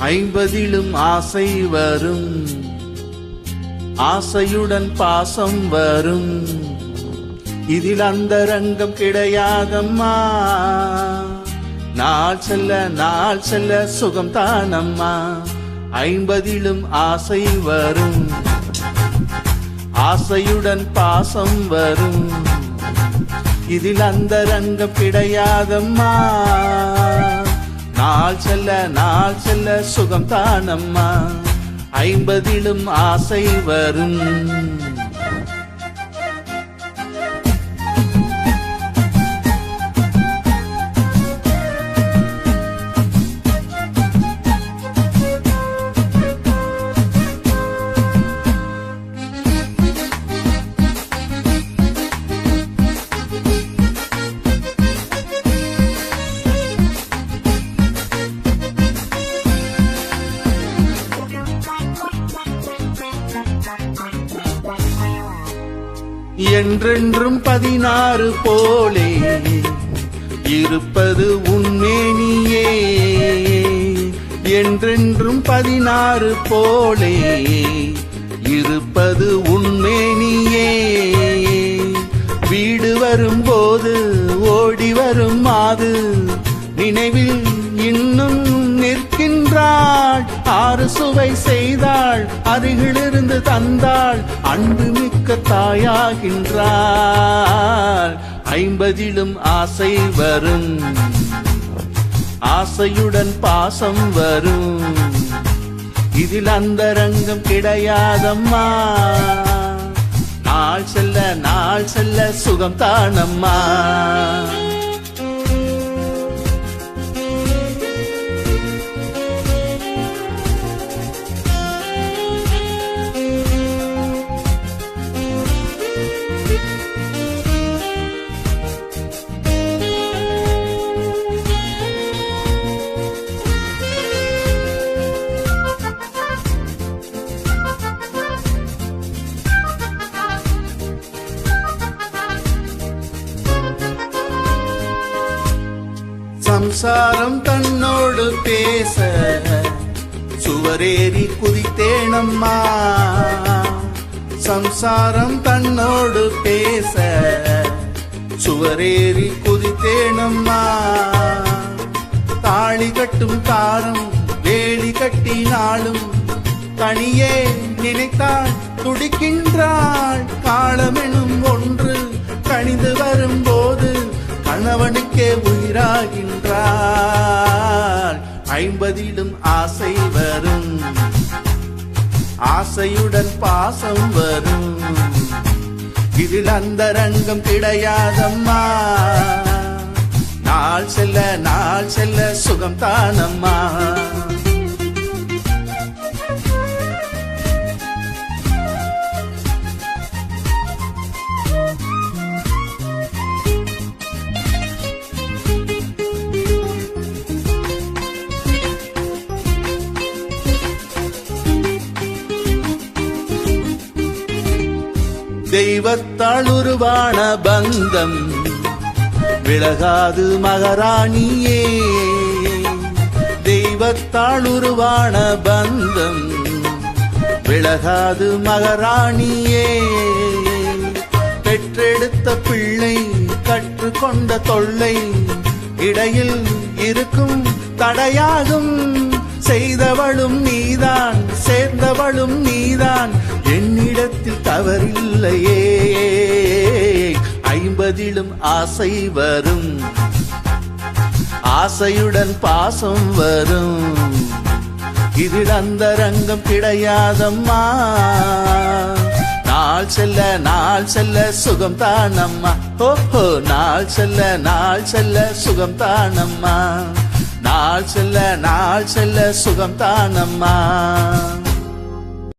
ஐம்பதிலும் ஆசை வரும், ஆசையுடன் பாசம் வரும். இதில் அந்த ரங்கம் கிடையாதம்மா. நாள் செல்ல சுகம் தானம்மா. ஐம்பதிலும் ஆசை வரும், ஆசையுடன் பாசம் வரும். இதில் அந்த ரங்கம் கிடையாதம்மா. நாள் செல்ல சுகம் தானம்மா. ஐம்பதிலும் ஆசை வரும். என்றென்றும் 16 போலே இருப்பது உன்மேனியே. என்றென்றும் 16 போலே இருப்பது உன்மேனியே. வீடு வரும்போது ஓடி வரும் மாது நினைவில் இன்னும் நிற்கின்றாள். 6 சுவை செய்தாள், அருகிலிருந்து தந்தாள், அன்பு மிக்க தாயாகின்றாள். 50லும் ஆசை வரும், ஆசையுடன் பாசம் வரும். இதில் அந்த ரங்கம் கிடையாதம்மா. நாள் செல்ல சுகம் தானம்மா. சம்சாரம் தன்னோடு பேச சுவரேறி குதித்தேனம்மா. சம்சாரம் தன்னோடு பேச சுவரேறி குதித்தேனம்மா. தாளி கட்டும் தாரம் வேலி கட்டினாலும் தனியே நினைத்தாள் துடிக்கின்றாள். காலமெனும் ஒன்று கணிந்து வரும்போது கணவனுக்கே உயிராகின்றாள். 50லும் ஆசை வரும், ஆசையுடன் பாசம் வரும். இதில் அந்த ரங்கம் கிடையாதம்மா. நாள் செல்ல சுகம் தானம்மா. தெய்வத்தால் உருவான பந்தம் விலகாது மகாராணியே. தெய்வத்தால் உருவான பந்தம் விலகாது மகாராணியே. பெற்றெடுத்த பிள்ளை கற்றுக்கொண்ட தொல்லை இடையில் இருக்கும் தடையாகும். செய்தவளும் நீதான், சேர்ந்தவளும் நீதான், என்னிடத்தில் தவறில்லையே. 50லும் ஆசை வரும், ஆசையுடன் பாசம் வரும். இதில் அந்த ரங்கம் கிடையாதம்மா. நாள் செல்ல சுகம் தானம்மா. ஓஹோ, நாள் செல்ல சுகம் தானம்மா. நாள் செல்ல சுகம் தானம்மா.